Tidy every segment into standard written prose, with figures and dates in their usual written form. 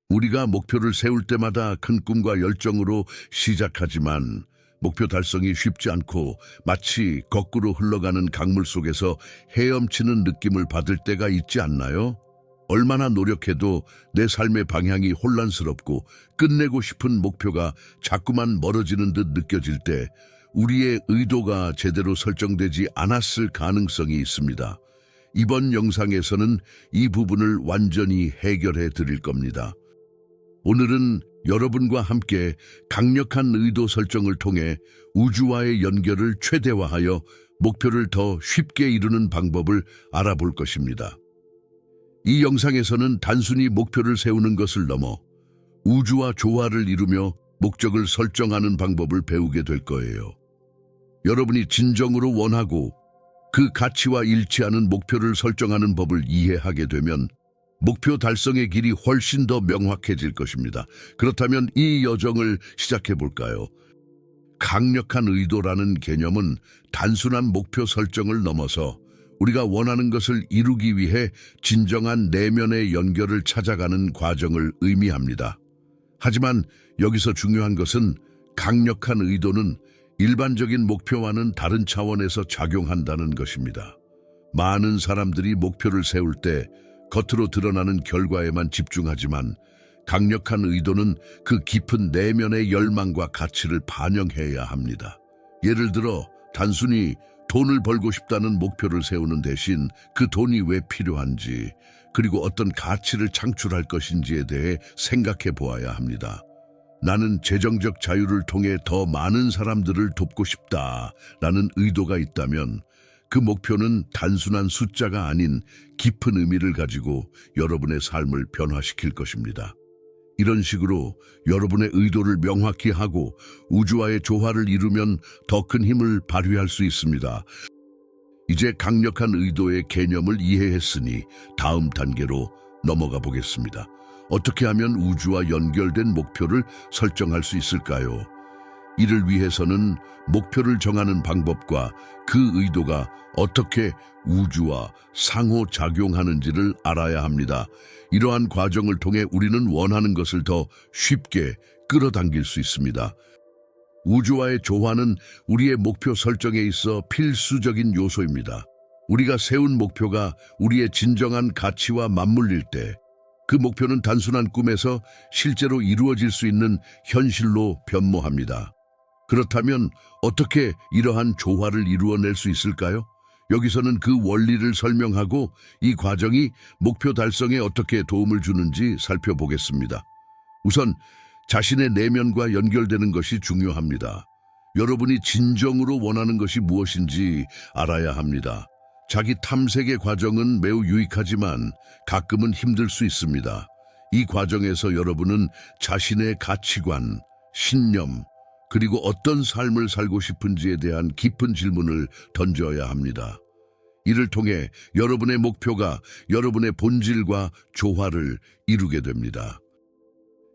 우리가 목표를 세울 때마다 큰 꿈과 열정으로 시작하지만 목표 달성이 쉽지 않고 마치 거꾸로 흘러가는 강물 속에서 헤엄치는 느낌을 받을 때가 있지 않나요? 얼마나 노력해도 내 삶의 방향이 혼란스럽고 끝내고 싶은 목표가 자꾸만 멀어지는 듯 느껴질 때 우리의 의도가 제대로 설정되지 않았을 가능성이 있습니다. 이번 영상에서는 이 부분을 완전히 해결해 드릴 겁니다. 오늘은 여러분과 함께 강력한 의도 설정을 통해 우주와의 연결을 최대화하여 목표를 더 쉽게 이루는 방법을 알아볼 것입니다. 이 영상에서는 단순히 목표를 세우는 것을 넘어 우주와 조화를 이루며 목적을 설정하는 방법을 배우게 될 거예요. 여러분이 진정으로 원하고 그 가치와 일치하는 목표를 설정하는 법을 이해하게 되면 목표 달성의 길이 훨씬 더 명확해질 것입니다. 그렇다면 이 여정을 시작해 볼까요? 강력한 의도라는 개념은 단순한 목표 설정을 넘어서 우리가 원하는 것을 이루기 위해 진정한 내면의 연결을 찾아가는 과정을 의미합니다. 하지만 여기서 중요한 것은 강력한 의도는 일반적인 목표와는 다른 차원에서 작용한다는 것입니다. 많은 사람들이 목표를 세울 때 겉으로 드러나는 결과에만 집중하지만 강력한 의도는 그 깊은 내면의 열망과 가치를 반영해야 합니다. 예를 들어 단순히 돈을 벌고 싶다는 목표를 세우는 대신 그 돈이 왜 필요한지 그리고 어떤 가치를 창출할 것인지에 대해 생각해 보아야 합니다. 나는 재정적 자유를 통해 더 많은 사람들을 돕고 싶다라는 의도가 있다면 그 목표는 단순한 숫자가 아닌 깊은 의미를 가지고 여러분의 삶을 변화시킬 것입니다. 이런 식으로 여러분의 의도를 명확히 하고 우주와의 조화를 이루면 더 큰 힘을 발휘할 수 있습니다. 이제 강력한 의도의 개념을 이해했으니 다음 단계로 넘어가 보겠습니다. 어떻게 하면 우주와 연결된 목표를 설정할 수 있을까요? 이를 위해서는 목표를 정하는 방법과 그 의도가 어떻게 우주와 상호작용하는지를 알아야 합니다. 이러한 과정을 통해 우리는 원하는 것을 더 쉽게 끌어당길 수 있습니다. 우주와의 조화는 우리의 목표 설정에 있어 필수적인 요소입니다. 우리가 세운 목표가 우리의 진정한 가치와 맞물릴 때 그 목표는 단순한 꿈에서 실제로 이루어질 수 있는 현실로 변모합니다. 그렇다면 어떻게 이러한 조화를 이루어낼 수 있을까요? 여기서는 그 원리를 설명하고 이 과정이 목표 달성에 어떻게 도움을 주는지 살펴보겠습니다. 우선 자신의 내면과 연결되는 것이 중요합니다. 여러분이 진정으로 원하는 것이 무엇인지 알아야 합니다. 자기 탐색의 과정은 매우 유익하지만 가끔은 힘들 수 있습니다. 이 과정에서 여러분은 자신의 가치관, 신념, 그리고 어떤 삶을 살고 싶은지에 대한 깊은 질문을 던져야 합니다. 이를 통해 여러분의 목표가 여러분의 본질과 조화를 이루게 됩니다.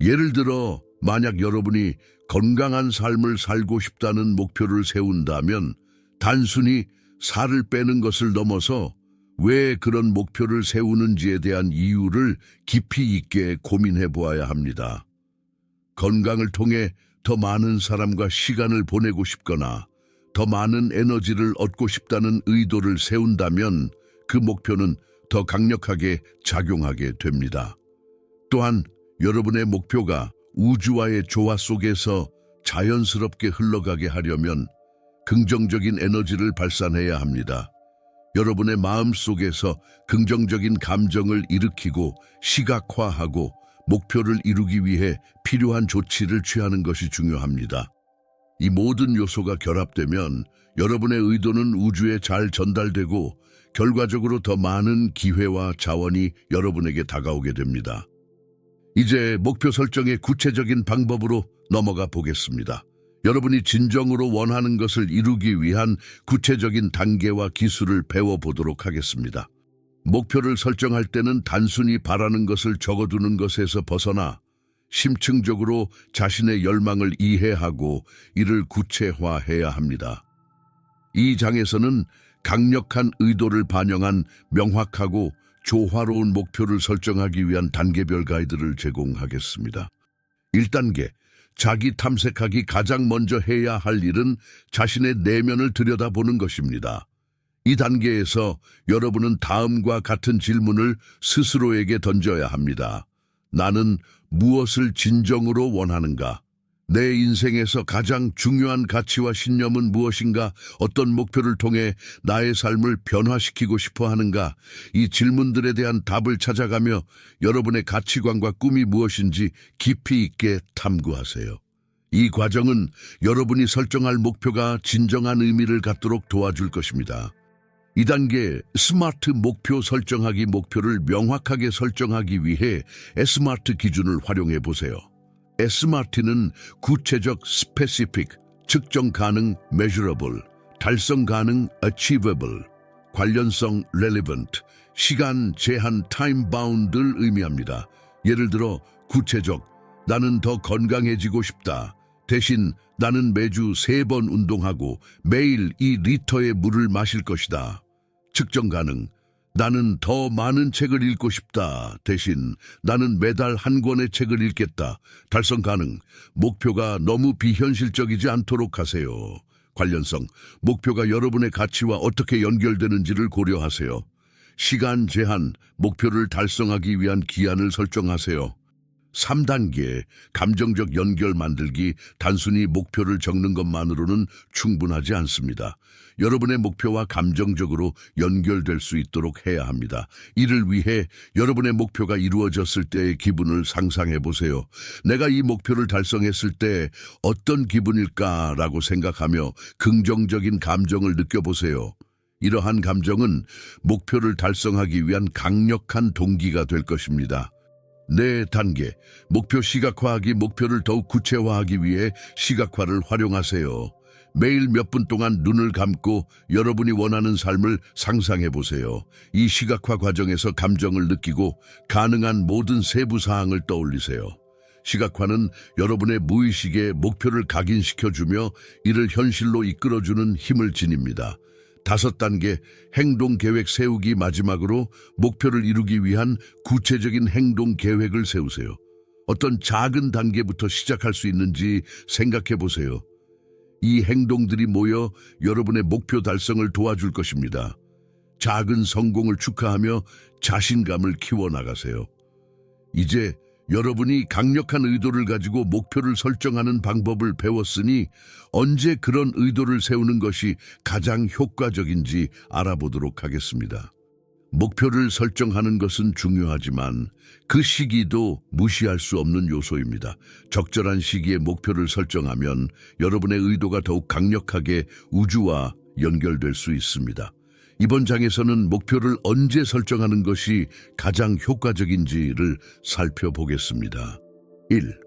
예를 들어 만약 여러분이 건강한 삶을 살고 싶다는 목표를 세운다면 단순히 살을 빼는 것을 넘어서 왜 그런 목표를 세우는지에 대한 이유를 깊이 있게 고민해 보아야 합니다. 건강을 통해 더 많은 사람과 시간을 보내고 싶거나 더 많은 에너지를 얻고 싶다는 의도를 세운다면 그 목표는 더 강력하게 작용하게 됩니다. 또한 여러분의 목표가 우주와의 조화 속에서 자연스럽게 흘러가게 하려면 긍정적인 에너지를 발산해야 합니다. 여러분의 마음 속에서 긍정적인 감정을 일으키고 시각화하고 목표를 이루기 위해 필요한 조치를 취하는 것이 중요합니다. 이 모든 요소가 결합되면 여러분의 의도는 우주에 잘 전달되고 결과적으로 더 많은 기회와 자원이 여러분에게 다가오게 됩니다. 이제 목표 설정의 구체적인 방법으로 넘어가 보겠습니다. 여러분이 진정으로 원하는 것을 이루기 위한 구체적인 단계와 기술을 배워보도록 하겠습니다. 목표를 설정할 때는 단순히 바라는 것을 적어두는 것에서 벗어나 심층적으로 자신의 열망을 이해하고 이를 구체화해야 합니다. 이 장에서는 강력한 의도를 반영한 명확하고 조화로운 목표를 설정하기 위한 단계별 가이드를 제공하겠습니다. 1단계, 자기 탐색하기. 가장 먼저 해야 할 일은 자신의 내면을 들여다보는 것입니다. 이 단계에서 여러분은 다음과 같은 질문을 스스로에게 던져야 합니다. 나는 무엇을 진정으로 원하는가? 내 인생에서 가장 중요한 가치와 신념은 무엇인가? 어떤 목표를 통해 나의 삶을 변화시키고 싶어 하는가? 이 질문들에 대한 답을 찾아가며 여러분의 가치관과 꿈이 무엇인지 깊이 있게 탐구하세요. 이 과정은 여러분이 설정할 목표가 진정한 의미를 갖도록 도와줄 것입니다. 2단계, 스마트 목표 설정하기. 목표를 명확하게 설정하기 위해 스마트 기준을 활용해 보세요. SMART는 구체적 specific, 측정 가능 measurable, 달성 가능 achievable, 관련성 relevant, 시간 제한 time bound를 의미합니다. 예를 들어 구체적, 나는 더 건강해지고 싶다. 대신 나는 매주 3번 운동하고 매일 2리터의 물을 마실 것이다. 측정 가능, 나는 더 많은 책을 읽고 싶다. 대신 나는 매달 1권의 책을 읽겠다. 달성 가능, 목표가 너무 비현실적이지 않도록 하세요. 관련성, 목표가 여러분의 가치와 어떻게 연결되는지를 고려하세요. 시간 제한, 목표를 달성하기 위한 기한을 설정하세요. 3단계, 감정적 연결 만들기. 단순히 목표를 적는 것만으로는 충분하지 않습니다. 여러분의 목표와 감정적으로 연결될 수 있도록 해야 합니다. 이를 위해 여러분의 목표가 이루어졌을 때의 기분을 상상해 보세요. 내가 이 목표를 달성했을 때 어떤 기분일까라고 생각하며 긍정적인 감정을 느껴보세요. 이러한 감정은 목표를 달성하기 위한 강력한 동기가 될 것입니다. 4단계, 목표 시각화하기. 목표를 더욱 구체화하기 위해 시각화를 활용하세요. 매일 몇 분 동안 눈을 감고 여러분이 원하는 삶을 상상해 보세요. 이 시각화 과정에서 감정을 느끼고 가능한 모든 세부 사항을 떠올리세요. 시각화는 여러분의 무의식에 목표를 각인시켜주며 이를 현실로 이끌어주는 힘을 지닙니다. 5단계, 행동 계획 세우기. 마지막으로 목표를 이루기 위한 구체적인 행동 계획을 세우세요. 어떤 작은 단계부터 시작할 수 있는지 생각해 보세요. 이 행동들이 모여 여러분의 목표 달성을 도와줄 것입니다. 작은 성공을 축하하며 자신감을 키워나가세요. 이제 여러분이 강력한 의도를 가지고 목표를 설정하는 방법을 배웠으니 언제 그런 의도를 세우는 것이 가장 효과적인지 알아보도록 하겠습니다. 목표를 설정하는 것은 중요하지만 그 시기도 무시할 수 없는 요소입니다. 적절한 시기에 목표를 설정하면 여러분의 의도가 더욱 강력하게 우주와 연결될 수 있습니다. 이번 장에서는 목표를 언제 설정하는 것이 가장 효과적인지를 살펴보겠습니다. 1.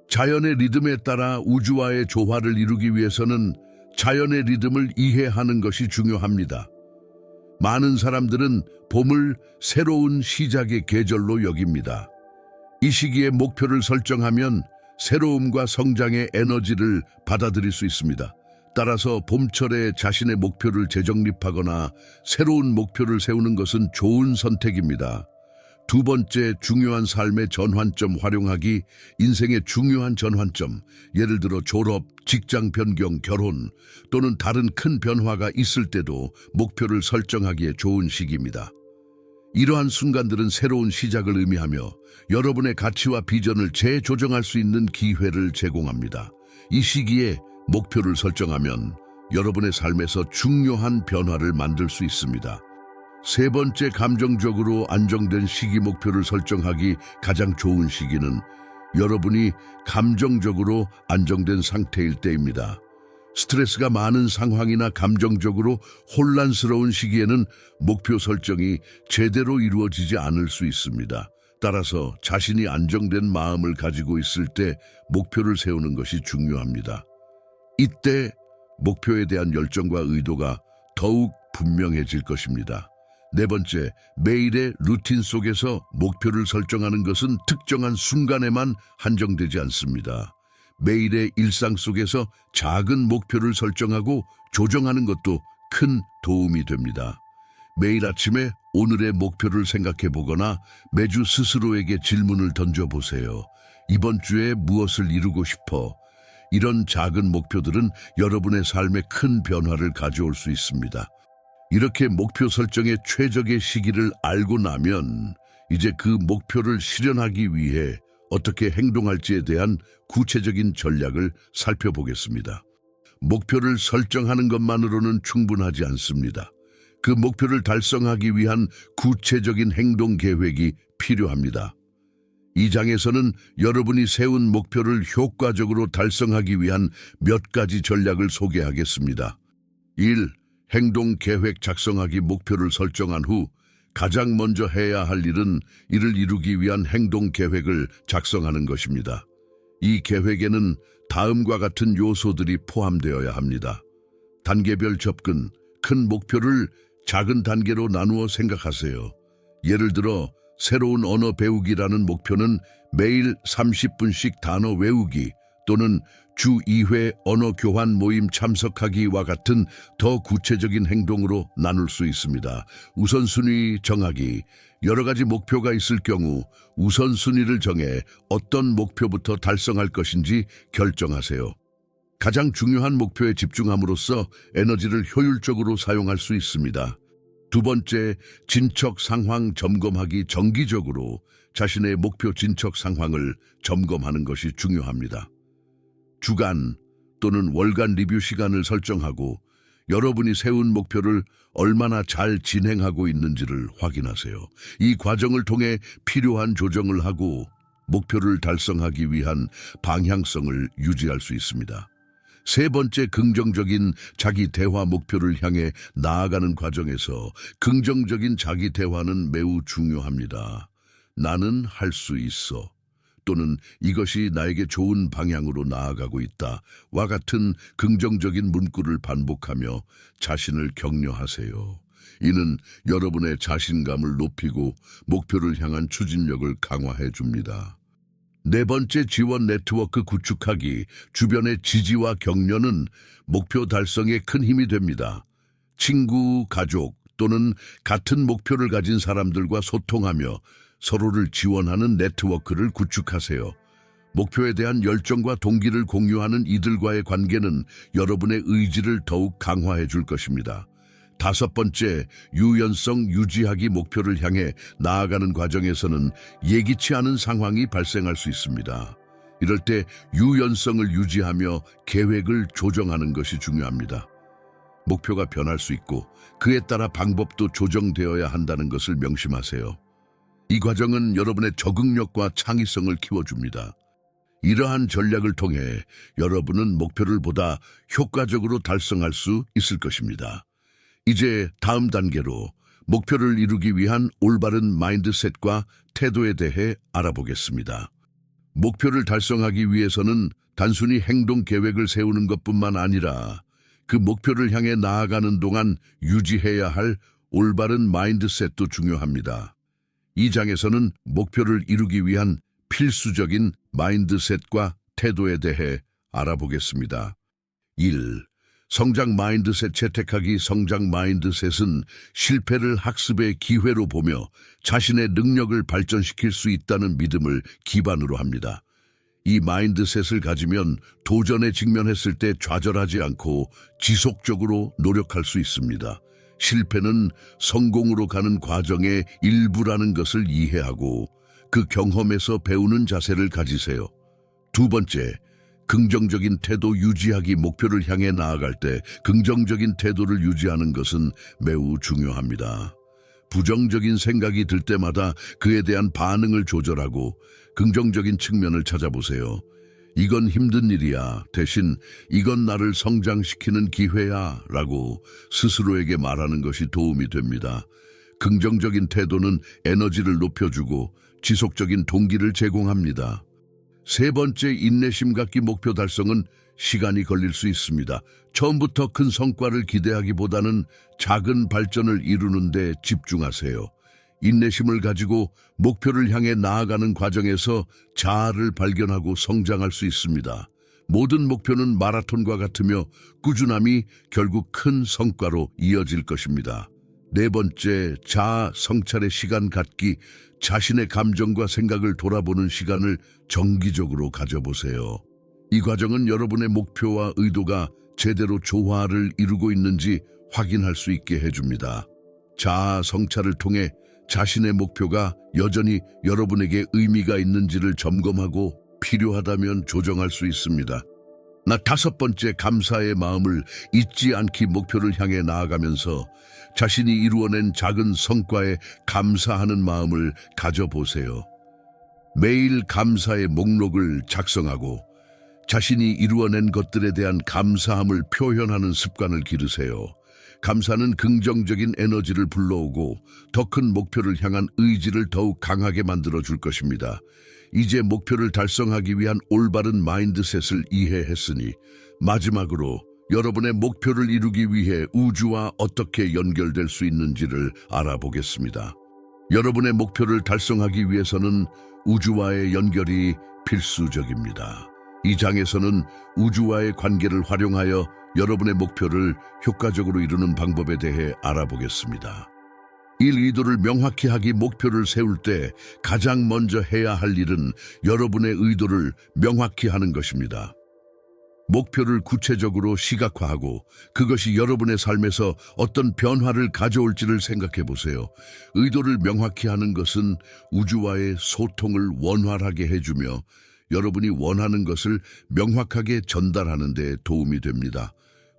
자연의 리듬에 따라 우주와의 조화를 이루기 위해서는 자연의 리듬을 이해하는 것이 중요합니다. 많은 사람들은 봄을 새로운 시작의 계절로 여깁니다. 이 시기에 목표를 설정하면 새로움과 성장의 에너지를 받아들일 수 있습니다. 따라서 봄철에 자신의 목표를 재정립하거나 새로운 목표를 세우는 것은 좋은 선택입니다. 2번째, 중요한 삶의 전환점 활용하기. 인생의 중요한 전환점, 예를 들어 졸업, 직장 변경, 결혼 또는 다른 큰 변화가 있을 때도 목표를 설정하기에 좋은 시기입니다. 이러한 순간들은 새로운 시작을 의미하며 여러분의 가치와 비전을 재조정할 수 있는 기회를 제공합니다. 이 시기에 목표를 설정하면 여러분의 삶에서 중요한 변화를 만들 수 있습니다. 3번째, 감정적으로 안정된 시기. 목표를 설정하기 가장 좋은 시기는 여러분이 감정적으로 안정된 상태일 때입니다. 스트레스가 많은 상황이나 감정적으로 혼란스러운 시기에는 목표 설정이 제대로 이루어지지 않을 수 있습니다. 따라서 자신이 안정된 마음을 가지고 있을 때 목표를 세우는 것이 중요합니다. 이때 목표에 대한 열정과 의도가 더욱 분명해질 것입니다. 4번째, 매일의 루틴 속에서 목표를 설정하는 것은 특정한 순간에만 한정되지 않습니다. 매일의 일상 속에서 작은 목표를 설정하고 조정하는 것도 큰 도움이 됩니다. 매일 아침에 오늘의 목표를 생각해 보거나 매주 스스로에게 질문을 던져보세요. 이번 주에 무엇을 이루고 싶어? 이런 작은 목표들은 여러분의 삶에 큰 변화를 가져올 수 있습니다. 이렇게 목표 설정의 최적의 시기를 알고 나면 이제 그 목표를 실현하기 위해 어떻게 행동할지에 대한 구체적인 전략을 살펴보겠습니다. 목표를 설정하는 것만으로는 충분하지 않습니다. 그 목표를 달성하기 위한 구체적인 행동 계획이 필요합니다. 이 장에서는 여러분이 세운 목표를 효과적으로 달성하기 위한 몇 가지 전략을 소개하겠습니다. 1. 행동 계획 작성하기. 목표를 설정한 후 가장 먼저 해야 할 일은 이를 이루기 위한 행동 계획을 작성하는 것입니다. 이 계획에는 다음과 같은 요소들이 포함되어야 합니다. 단계별 접근. 큰 목표를 작은 단계로 나누어 생각하세요. 예를 들어 새로운 언어 배우기라는 목표는 매일 30분씩 단어 외우기 또는 주 2회 언어 교환 모임 참석하기와 같은 더 구체적인 행동으로 나눌 수 있습니다. 우선순위 정하기. 여러 가지 목표가 있을 경우 우선순위를 정해 어떤 목표부터 달성할 것인지 결정하세요. 가장 중요한 목표에 집중함으로써 에너지를 효율적으로 사용할 수 있습니다. 두 번째, 진척 상황 점검하기. 정기적으로 자신의 목표 진척 상황을 점검하는 것이 중요합니다. 주간 또는 월간 리뷰 시간을 설정하고 여러분이 세운 목표를 얼마나 잘 진행하고 있는지를 확인하세요. 이 과정을 통해 필요한 조정을 하고 목표를 달성하기 위한 방향성을 유지할 수 있습니다. 세 번째, 긍정적인 자기 대화. 목표를 향해 나아가는 과정에서 긍정적인 자기 대화는 매우 중요합니다. 나는 할 수 있어. 또는 이것이 나에게 좋은 방향으로 나아가고 있다와 같은 긍정적인 문구를 반복하며 자신을 격려하세요. 이는 여러분의 자신감을 높이고 목표를 향한 추진력을 강화해 줍니다. 네 번째, 지원 네트워크 구축하기. 주변의 지지와 격려는 목표 달성에 큰 힘이 됩니다. 친구, 가족 또는 같은 목표를 가진 사람들과 소통하며 서로를 지원하는 네트워크를 구축하세요. 목표에 대한 열정과 동기를 공유하는 이들과의 관계는 여러분의 의지를 더욱 강화해 줄 것입니다. 다섯 번째, 유연성 유지하기. 목표를 향해 나아가는 과정에서는 예기치 않은 상황이 발생할 수 있습니다. 이럴 때 유연성을 유지하며 계획을 조정하는 것이 중요합니다. 목표가 변할 수 있고 그에 따라 방법도 조정되어야 한다는 것을 명심하세요. 이 과정은 여러분의 적응력과 창의성을 키워줍니다. 이러한 전략을 통해 여러분은 목표를 보다 효과적으로 달성할 수 있을 것입니다. 이제 다음 단계로 목표를 이루기 위한 올바른 마인드셋과 태도에 대해 알아보겠습니다. 목표를 달성하기 위해서는 단순히 행동 계획을 세우는 것뿐만 아니라 그 목표를 향해 나아가는 동안 유지해야 할 올바른 마인드셋도 중요합니다. 이 장에서는 목표를 이루기 위한 필수적인 마인드셋과 태도에 대해 알아보겠습니다. 1. 성장 마인드셋 채택하기. 성장 마인드셋은 실패를 학습의 기회로 보며 자신의 능력을 발전시킬 수 있다는 믿음을 기반으로 합니다. 이 마인드셋을 가지면 도전에 직면했을 때 좌절하지 않고 지속적으로 노력할 수 있습니다. 실패는 성공으로 가는 과정의 일부라는 것을 이해하고 그 경험에서 배우는 자세를 가지세요. 두 번째, 긍정적인 태도 유지하기. 목표를 향해 나아갈 때 긍정적인 태도를 유지하는 것은 매우 중요합니다. 부정적인 생각이 들 때마다 그에 대한 반응을 조절하고 긍정적인 측면을 찾아보세요. 이건 힘든 일이야. 대신 이건 나를 성장시키는 기회야 라고 스스로에게 말하는 것이 도움이 됩니다. 긍정적인 태도는 에너지를 높여주고 지속적인 동기를 제공합니다. 세 번째, 인내심 갖기. 목표 달성은 시간이 걸릴 수 있습니다. 처음부터 큰 성과를 기대하기보다는 작은 발전을 이루는 데 집중하세요. 인내심을 가지고 목표를 향해 나아가는 과정에서 자아를 발견하고 성장할 수 있습니다. 모든 목표는 마라톤과 같으며 꾸준함이 결국 큰 성과로 이어질 것입니다. 네 번째, 자아 성찰의 시간 갖기. 자신의 감정과 생각을 돌아보는 시간을 정기적으로 가져보세요. 이 과정은 여러분의 목표와 의도가 제대로 조화를 이루고 있는지 확인할 수 있게 해줍니다. 자아 성찰을 통해 자신의 목표가 여전히 여러분에게 의미가 있는지를 점검하고 필요하다면 조정할 수 있습니다. 다섯 번째, 감사의 마음을 잊지 않기. 목표를 향해 나아가면서 자신이 이루어낸 작은 성과에 감사하는 마음을 가져보세요. 매일 감사의 목록을 작성하고 자신이 이루어낸 것들에 대한 감사함을 표현하는 습관을 기르세요. 감사는 긍정적인 에너지를 불러오고 더 큰 목표를 향한 의지를 더욱 강하게 만들어줄 것입니다. 이제 목표를 달성하기 위한 올바른 마인드셋을 이해했으니 마지막으로 여러분의 목표를 이루기 위해 우주와 어떻게 연결될 수 있는지를 알아보겠습니다. 여러분의 목표를 달성하기 위해서는 우주와의 연결이 필수적입니다. 이 장에서는 우주와의 관계를 활용하여 여러분의 목표를 효과적으로 이루는 방법에 대해 알아보겠습니다. 일 의도를 명확히 하기. 목표를 세울 때 가장 먼저 해야 할 일은 여러분의 의도를 명확히 하는 것입니다. 목표를 구체적으로 시각화하고 그것이 여러분의 삶에서 어떤 변화를 가져올지를 생각해 보세요. 의도를 명확히 하는 것은 우주와의 소통을 원활하게 해주며 여러분이 원하는 것을 명확하게 전달하는 데 도움이 됩니다.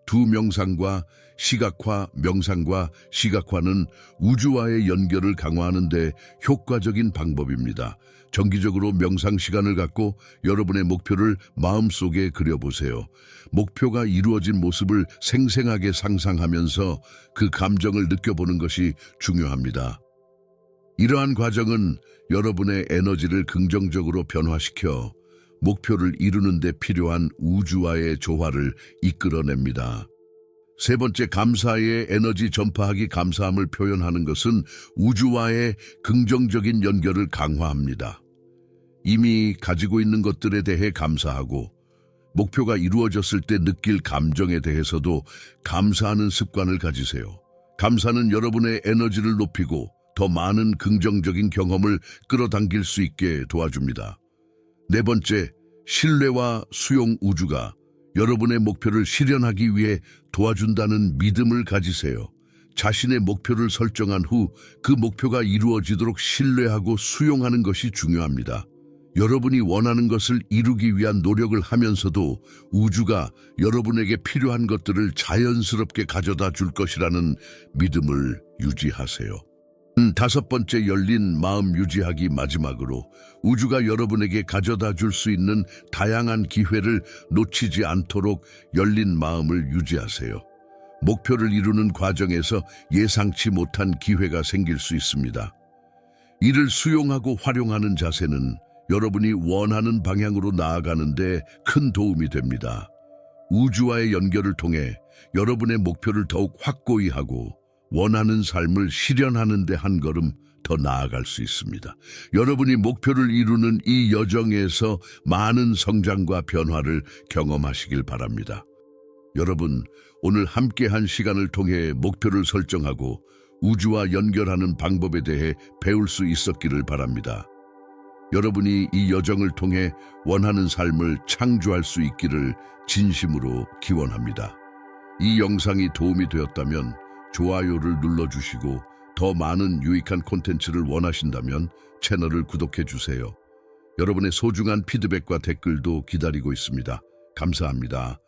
두 명상과 시각화, 명상과 시각화는 우주와의 연결을 강화하는 데 효과적인 방법입니다. 정기적으로 명상 시간을 갖고 여러분의 목표를 마음속에 그려보세요. 목표가 이루어진 모습을 생생하게 상상하면서 그 감정을 느껴보는 것이 중요합니다. 이러한 과정은 여러분의 에너지를 긍정적으로 변화시켜 목표를 이루는 데 필요한 우주와의 조화를 이끌어냅니다. 세 번째, 감사의 에너지 전파하기. 감사함을 표현하는 것은 우주와의 긍정적인 연결을 강화합니다. 이미 가지고 있는 것들에 대해 감사하고 목표가 이루어졌을 때 느낄 감정에 대해서도 감사하는 습관을 가지세요. 감사는 여러분의 에너지를 높이고 더 많은 긍정적인 경험을 끌어당길 수 있게 도와줍니다. 네 번째, 신뢰와 수용. 우주가 여러분의 목표를 실현하기 위해 도와준다는 믿음을 가지세요. 자신의 목표를 설정한 후 그 목표가 이루어지도록 신뢰하고 수용하는 것이 중요합니다. 여러분이 원하는 것을 이루기 위한 노력을 하면서도 우주가 여러분에게 필요한 것들을 자연스럽게 가져다 줄 것이라는 믿음을 유지하세요. 다섯 번째, 열린 마음 유지하기. 마지막으로 우주가 여러분에게 가져다 줄 수 있는 다양한 기회를 놓치지 않도록 열린 마음을 유지하세요. 목표를 이루는 과정에서 예상치 못한 기회가 생길 수 있습니다. 이를 수용하고 활용하는 자세는 여러분이 원하는 방향으로 나아가는 데 큰 도움이 됩니다. 우주와의 연결을 통해 여러분의 목표를 더욱 확고히 하고 원하는 삶을 실현하는 데 한 걸음 더 나아갈 수 있습니다. 여러분이 목표를 이루는 이 여정에서 많은 성장과 변화를 경험하시길 바랍니다. 여러분, 오늘 함께한 시간을 통해 목표를 설정하고 우주와 연결하는 방법에 대해 배울 수 있었기를 바랍니다. 여러분이 이 여정을 통해 원하는 삶을 창조할 수 있기를 진심으로 기원합니다. 이 영상이 도움이 되었다면 좋아요를 눌러주시고 더 많은 유익한 콘텐츠를 원하신다면 채널을 구독해주세요. 여러분의 소중한 피드백과 댓글도 기다리고 있습니다. 감사합니다.